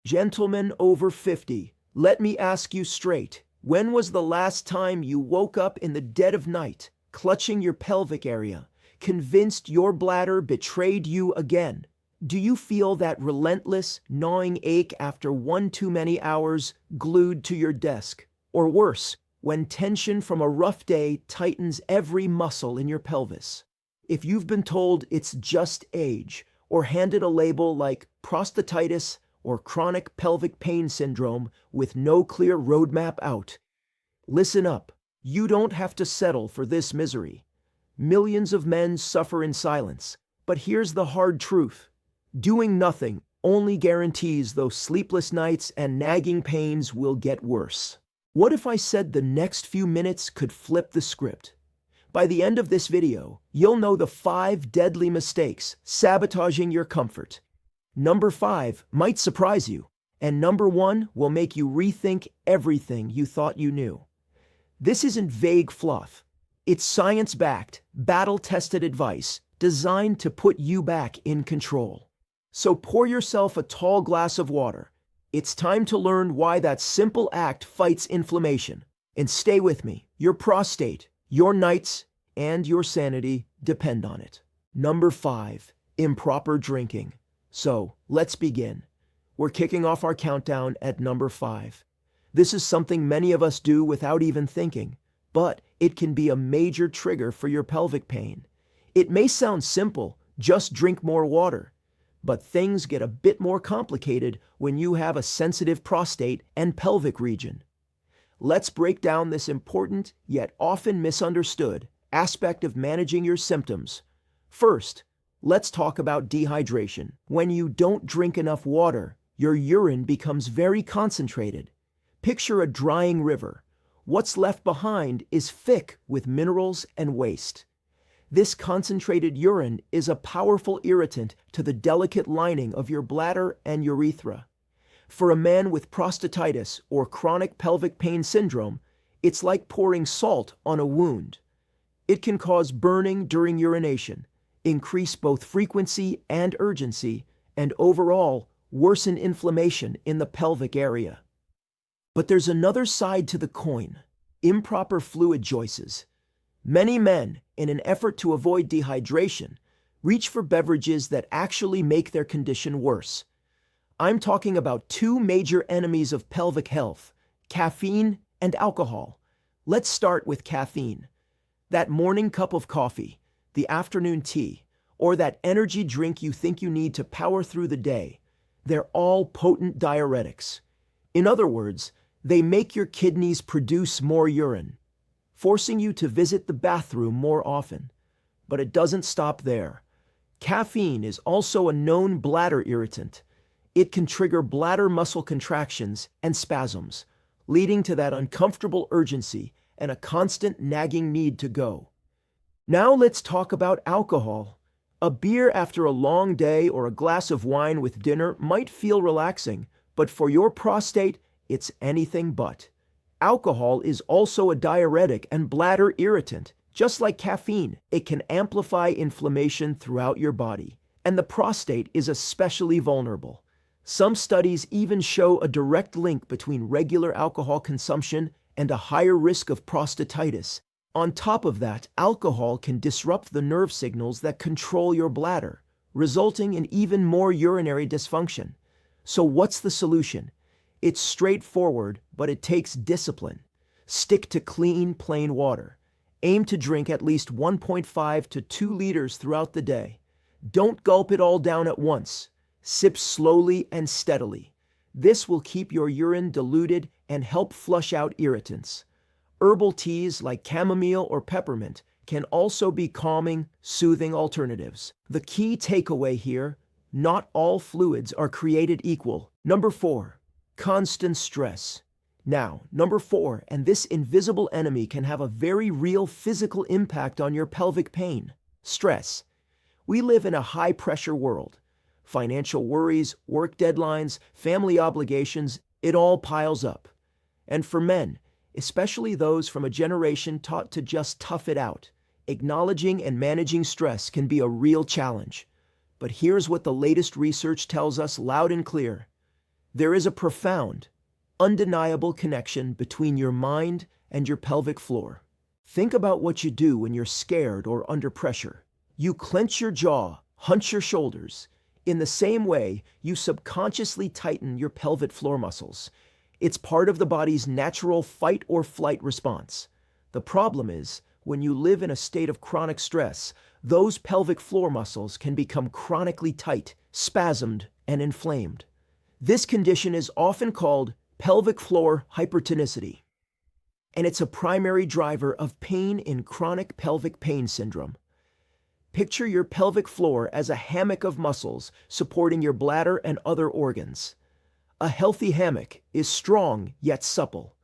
Gentlemen over 50, let me ask you straight. When was the last time you woke up in the dead of night, clutching your pelvic area, convinced your bladder betrayed you again? Do you feel that relentless, gnawing ache after one too many hours glued to your desk? Or worse, when tension from a rough day tightens every muscle in your pelvis? If you've been told it's just age, or handed a label like prostatitis or chronic pelvic pain syndrome with no clear roadmap out, listen up. You don't have to settle for this misery. Millions of men suffer in silence, but here's the hard truth. Doing nothing only guarantees those sleepless nights and nagging pains will get worse. What if I said the next few minutes could flip the script? By the end of this video, you'll know the 5 deadly mistakes sabotaging your comfort. Number 5 might surprise you, and number 1 will make you rethink everything you thought you knew. This isn't vague fluff. It's science-backed, battle-tested advice designed to put you back in control. So pour yourself a tall glass of water. It's time to learn why that simple act fights inflammation. And stay with me. Your prostate, your nights, and your sanity depend on it. Number 5, improper drinking. So, let's begin. We're kicking off our countdown at number 5. This is something many of us do without even thinking, but it can be a major trigger for your pelvic pain. It may sound simple, just drink more water, but things get a bit more complicated when you have a sensitive prostate and pelvic region. Let's break down this important, yet often misunderstood, aspect of managing your symptoms. First, let's talk about dehydration. When you don't drink enough water, your urine becomes very concentrated. Picture a drying river. What's left behind is thick with minerals and waste. This concentrated urine is a powerful irritant to the delicate lining of your bladder and urethra. For a man with prostatitis or chronic pelvic pain syndrome, it's like pouring salt on a wound. It can cause burning during urination, increase both frequency and urgency, and overall worsen inflammation in the pelvic area. But there's another side to the coin: improper fluid choices. Many men, in an effort to avoid dehydration, reach for beverages that actually make their condition worse. I'm talking about 2 major enemies of pelvic health: caffeine and alcohol. Let's start with caffeine. That morning cup of coffee, the afternoon tea, or that energy drink you think you need to power through the day, they're all potent diuretics. In other words, they make your kidneys produce more urine, forcing you to visit the bathroom more often. But it doesn't stop there. Caffeine is also a known bladder irritant. It can trigger bladder muscle contractions and spasms, leading to that uncomfortable urgency and a constant nagging need to go. Now let's talk about alcohol. A beer after a long day or a glass of wine with dinner might feel relaxing, but for your prostate, it's anything but. Alcohol is also a diuretic and bladder irritant. Just like caffeine, it can amplify inflammation throughout your body, and the prostate is especially vulnerable. Some studies even show a direct link between regular alcohol consumption and a higher risk of prostatitis. On top of that, alcohol can disrupt the nerve signals that control your bladder, resulting in even more urinary dysfunction. So what's the solution? It's straightforward, but it takes discipline. Stick to clean, plain water. Aim to drink at least 1.5 to 2 liters throughout the day. Don't gulp it all down at once. Sip slowly and steadily. This will keep your urine diluted and help flush out irritants. Herbal teas like chamomile or peppermint can also be calming, soothing alternatives. The key takeaway here: not all fluids are created equal. Number 4, constant stress. Now, number 4, and this invisible enemy can have a very real physical impact on your pelvic pain: stress. We live in a high-pressure world. Financial worries, work deadlines, family obligations, it all piles up. And for men, especially those from a generation taught to just tough it out, acknowledging and managing stress can be a real challenge. But here's what the latest research tells us loud and clear: There is a profound, undeniable connection between your mind and your pelvic floor. Think about what you do when you're scared or under pressure. You clench your jaw, hunch your shoulders. In the same way, you subconsciously tighten your pelvic floor muscles. It's part of the body's natural fight or flight response. The problem is, when you live in a state of chronic stress, those pelvic floor muscles can become chronically tight, spasmed, and inflamed. This condition is often called pelvic floor hypertonicity, and it's a primary driver of pain in chronic pelvic pain syndrome. Picture your pelvic floor as a hammock of muscles supporting your bladder and other organs. A healthy hammock is strong yet supple,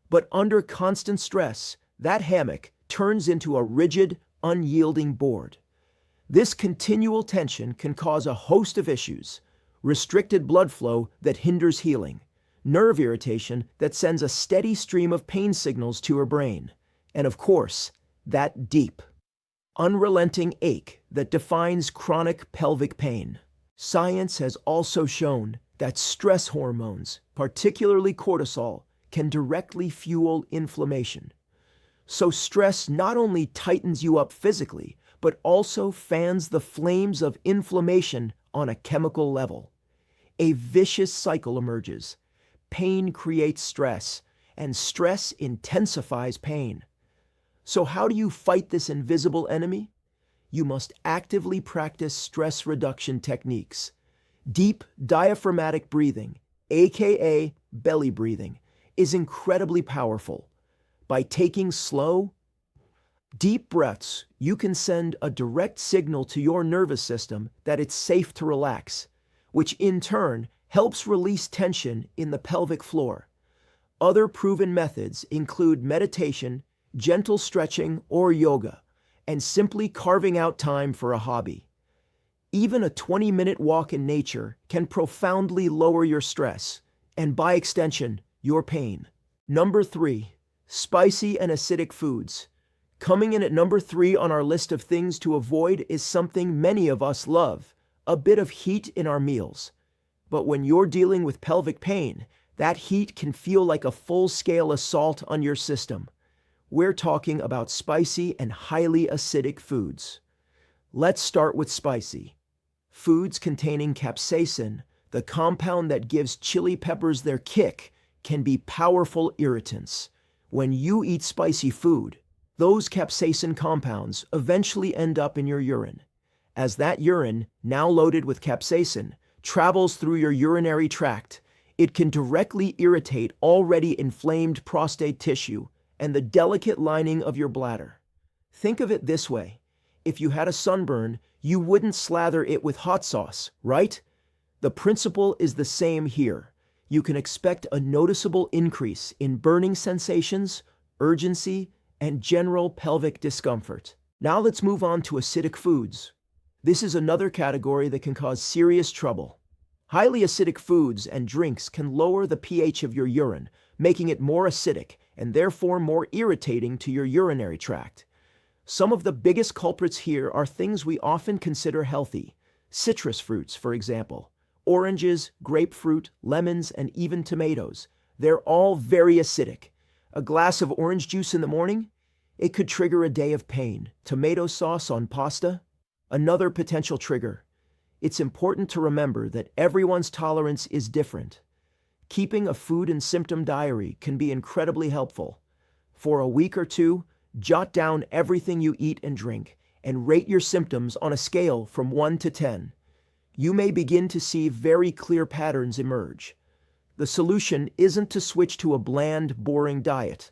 but under constant stress, that hammock turns into a rigid, unyielding board. This continual tension can cause a host of issues: restricted blood flow that hinders healing, nerve irritation that sends a steady stream of pain signals to your brain, and of course, that deep, unrelenting ache that defines chronic pelvic pain. Science has also shown that stress hormones, particularly cortisol, can directly fuel inflammation. So stress not only tightens you up physically, but also fans the flames of inflammation on a chemical level. A vicious cycle emerges. Pain creates stress, and stress intensifies pain. So how do you fight this invisible enemy? You must actively practice stress reduction techniques. Deep diaphragmatic breathing, aka belly breathing, is incredibly powerful. By taking slow, deep breaths, you can send a direct signal to your nervous system that it's safe to relax, which in turn helps release tension in the pelvic floor. Other proven methods include meditation, gentle stretching, or yoga, and simply carving out time for a hobby. Even a 20-minute walk in nature can profoundly lower your stress, and by extension, your pain. Number 3. Spicy and acidic foods. Coming in at number 3 on our list of things to avoid is something many of us love: a bit of heat in our meals. But when you're dealing with pelvic pain, that heat can feel like a full-scale assault on your system. We're talking about spicy and highly acidic foods. Let's start with spicy. Foods containing capsaicin, the compound that gives chili peppers their kick, can be powerful irritants. When you eat spicy food, those capsaicin compounds eventually end up in your urine. As that urine, now loaded with capsaicin, travels through your urinary tract, it can directly irritate already inflamed prostate tissue and the delicate lining of your bladder. Think of it this way: if you had a sunburn, you wouldn't slather it with hot sauce, right? The principle is the same here. You can expect a noticeable increase in burning sensations, urgency, and general pelvic discomfort. Now let's move on to acidic foods. This is another category that can cause serious trouble. Highly acidic foods and drinks can lower the pH of your urine, making it more acidic and therefore more irritating to your urinary tract. Some of the biggest culprits here are things we often consider healthy. Citrus fruits, for example. Oranges, grapefruit, lemons, and even tomatoes. They're all very acidic. A glass of orange juice in the morning? It could trigger a day of pain. Tomato sauce on pasta? Another potential trigger. It's important to remember that everyone's tolerance is different. Keeping a food and symptom diary can be incredibly helpful. For a week or two, jot down everything you eat and drink and rate your symptoms on a scale from 1 to 10. You may begin to see very clear patterns emerge. The solution isn't to switch to a bland, boring diet.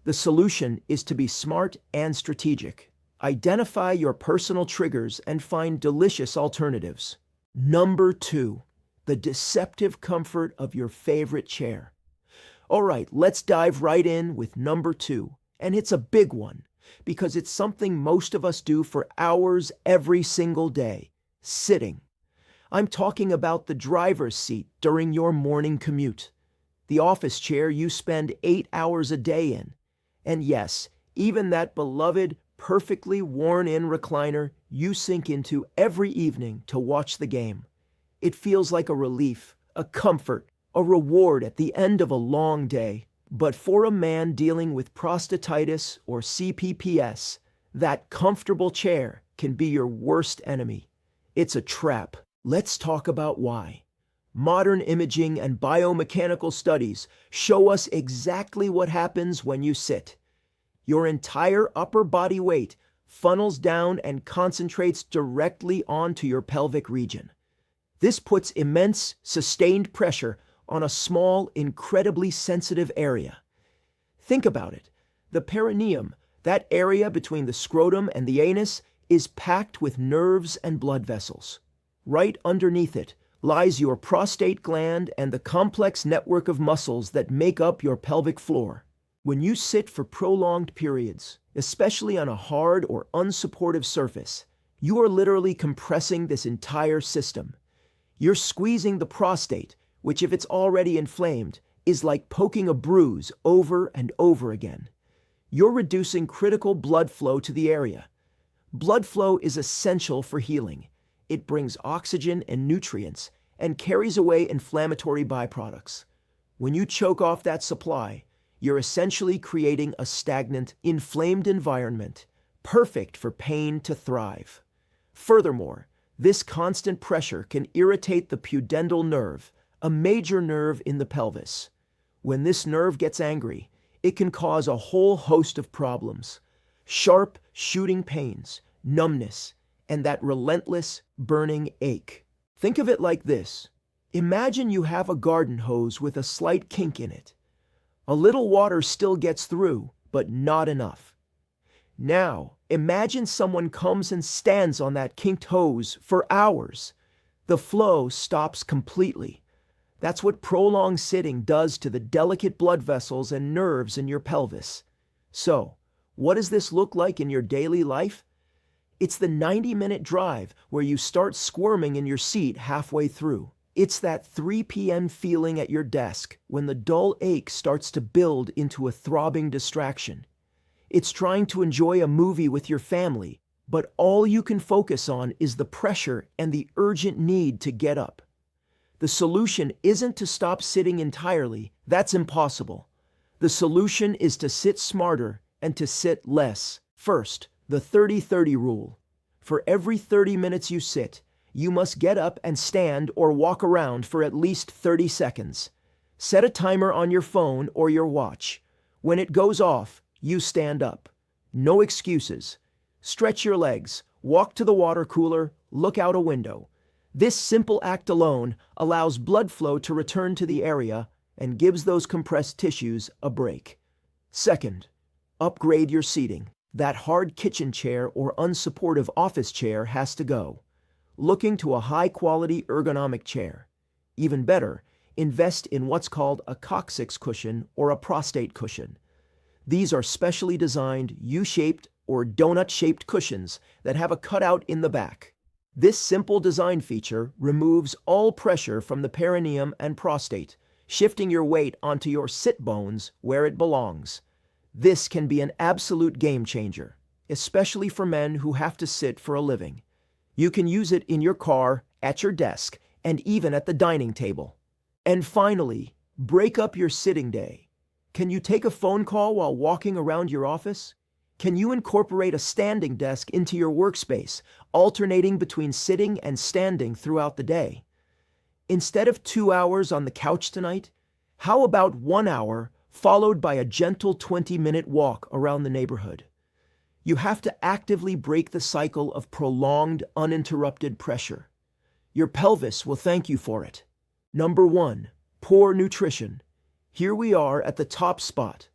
The solution is to be smart and strategic. Identify your personal triggers and find delicious alternatives. Number 2, the deceptive comfort of your favorite chair. All right, let's dive right in with number 2. And it's a big one, because it's something most of us do for hours every single day: sitting. I'm talking about the driver's seat during your morning commute, the office chair you spend 8 hours a day in. And yes, even that beloved, perfectly worn-in recliner you sink into every evening to watch the game. It feels like a relief, a comfort, a reward at the end of a long day. But for a man dealing with prostatitis or CPPS, that comfortable chair can be your worst enemy. It's a trap. Let's talk about why. Modern imaging and biomechanical studies show us exactly what happens when you sit. Your entire upper body weight funnels down and concentrates directly onto your pelvic region. This puts immense, sustained pressure on a small, incredibly sensitive area. Think about it. The perineum, that area between the scrotum and the anus, is packed with nerves and blood vessels. Right underneath it lies your prostate gland and the complex network of muscles that make up your pelvic floor. When you sit for prolonged periods, especially on a hard or unsupportive surface, you are literally compressing this entire system. You're squeezing the prostate, which, if it's already inflamed, is like poking a bruise over and over again. You're reducing critical blood flow to the area. Blood flow is essential for healing. It brings oxygen and nutrients and carries away inflammatory byproducts. When you choke off that supply, you're essentially creating a stagnant, inflamed environment, perfect for pain to thrive. Furthermore, this constant pressure can irritate the pudendal nerve, a major nerve in the pelvis. When this nerve gets angry, it can cause a whole host of problems: sharp, shooting pains, numbness, and that relentless, burning ache. Think of it like this. Imagine you have a garden hose with a slight kink in it. A little water still gets through, but not enough. Now, imagine someone comes and stands on that kinked hose for hours. The flow stops completely. That's what prolonged sitting does to the delicate blood vessels and nerves in your pelvis. So, what does this look like in your daily life? It's the 90-minute drive where you start squirming in your seat halfway through. It's that 3 p.m. feeling at your desk when the dull ache starts to build into a throbbing distraction. It's trying to enjoy a movie with your family, but all you can focus on is the pressure and the urgent need to get up. The solution isn't to stop sitting entirely. That's impossible. The solution is to sit smarter and to sit less. First, the 30-30 rule. For every 30 minutes you sit, you must get up and stand or walk around for at least 30 seconds. Set a timer on your phone or your watch. When it goes off, you stand up. No excuses. Stretch your legs, walk to the water cooler, look out a window. This simple act alone allows blood flow to return to the area and gives those compressed tissues a break. Second, upgrade your seating. That hard kitchen chair or unsupportive office chair has to go. Looking to a high-quality ergonomic chair. Even better, invest in what's called a coccyx cushion or a prostate cushion. These are specially designed U-shaped or donut-shaped cushions that have a cutout in the back. This simple design feature removes all pressure from the perineum and prostate, shifting your weight onto your sit bones where it belongs. This can be an absolute game changer, especially for men who have to sit for a living. You can use it in your car, at your desk, and even at the dining table. And finally, break up your sitting day. Can you take a phone call while walking around your office? Can you incorporate a standing desk into your workspace, alternating between sitting and standing throughout the day? Instead of 2 hours on the couch tonight, how about 1 hour followed by a gentle 20-minute walk around the neighborhood? You have to actively break the cycle of prolonged, uninterrupted pressure. Your pelvis will thank you for it. Number 1, poor nutrition. Here we are at the top spot.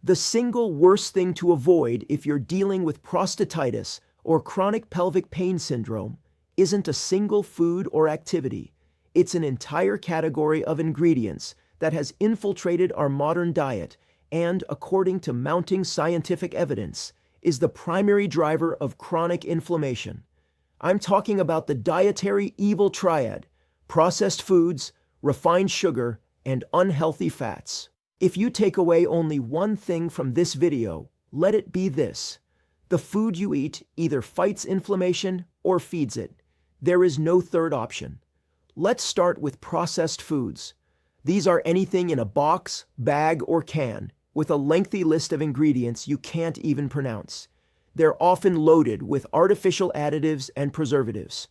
The single worst thing to avoid if you're dealing with prostatitis or chronic pelvic pain syndrome isn't a single food or activity. It's an entire category of ingredients that has infiltrated our modern diet and, according to mounting scientific evidence, is the primary driver of chronic inflammation. I'm talking about the dietary evil triad: processed foods, refined sugar, and unhealthy fats. If you take away only one thing from this video, let it be this: the food you eat either fights inflammation or feeds it. There is no third option. Let's start with processed foods. These are anything in a box, bag, or can, with a lengthy list of ingredients you can't even pronounce. They're often loaded with artificial additives and preservatives.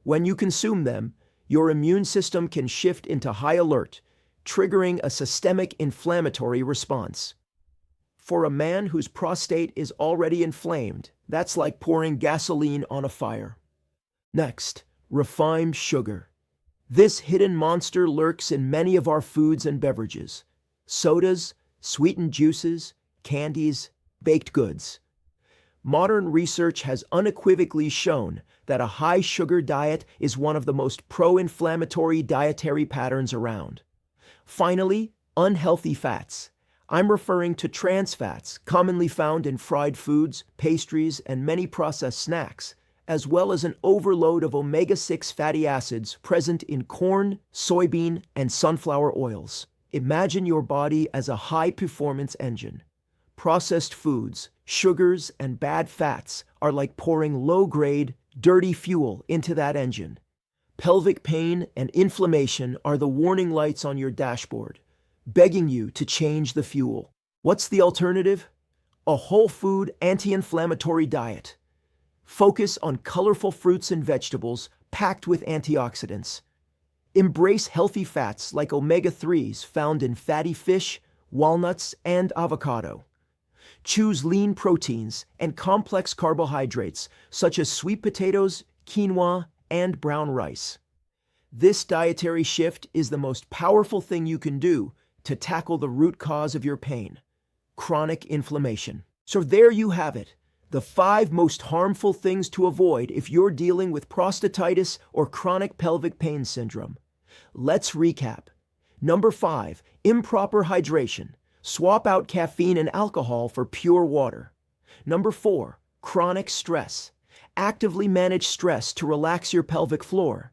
When you consume them, your immune system can shift into high alert, triggering a systemic inflammatory response. For a man whose prostate is already inflamed, that's like pouring gasoline on a fire. Next, refined sugar. This hidden monster lurks in many of our foods and beverages: sodas, sweetened juices, candies, baked goods. Modern research has unequivocally shown that a high-sugar diet is one of the most pro-inflammatory dietary patterns around. Finally, unhealthy fats. I'm referring to trans fats, commonly found in fried foods, pastries, and many processed snacks, as well as an overload of omega-6 fatty acids present in corn, soybean, and sunflower oils. Imagine your body as a high-performance engine. Processed foods, sugars, and bad fats are like pouring low-grade, dirty fuel into that engine. Pelvic pain and inflammation are the warning lights on your dashboard, begging you to change the fuel. What's the alternative? A whole food anti-inflammatory diet. Focus on colorful fruits and vegetables packed with antioxidants. Embrace healthy fats like omega-3s found in fatty fish, walnuts, and avocado. Choose lean proteins and complex carbohydrates such as sweet potatoes, quinoa, and brown rice. This dietary shift is the most powerful thing you can do to tackle the root cause of your pain: chronic inflammation. So there you have it, the 5 most harmful things to avoid if you're dealing with prostatitis or chronic pelvic pain syndrome. Let's recap. Number 5, improper hydration. Swap out caffeine and alcohol for pure water. Number 4, chronic stress. Actively manage stress to relax your pelvic floor.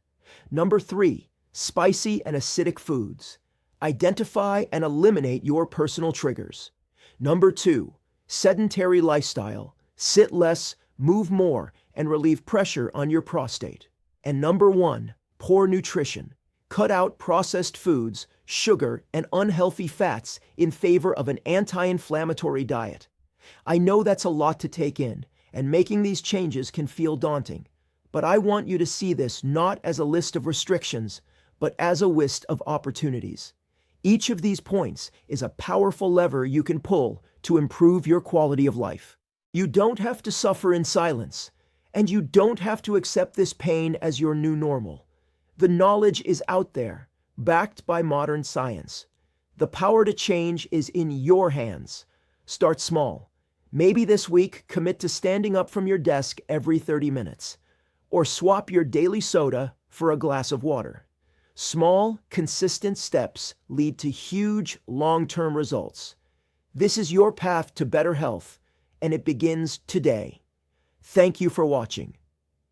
Number 3, spicy and acidic foods. Identify and eliminate your personal triggers. Number 2, sedentary lifestyle. Sit less, move more, and relieve pressure on your prostate. And number 1, poor nutrition. Cut out processed foods, sugar, and unhealthy fats in favor of an anti-inflammatory diet. I know that's a lot to take in, and making these changes can feel daunting, but I want you to see this not as a list of restrictions, but as a list of opportunities. Each of these points is a powerful lever you can pull to improve your quality of life. You don't have to suffer in silence, and you don't have to accept this pain as your new normal. The knowledge is out there, backed by modern science. The power to change is in your hands. Start small. Maybe this week, commit to standing up from your desk every 30 minutes, or swap your daily soda for a glass of water. Small, consistent steps lead to huge, long-term results. This is your path to better health, and it begins today. Thank you for watching.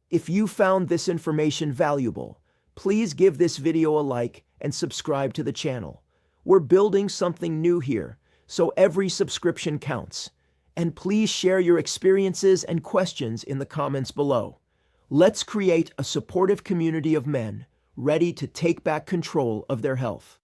If you found this information valuable, please give this video a like and subscribe to the channel. We're building something new here, so every subscription counts. And please share your experiences and questions in the comments below. Let's create a supportive community of men ready to take back control of their health.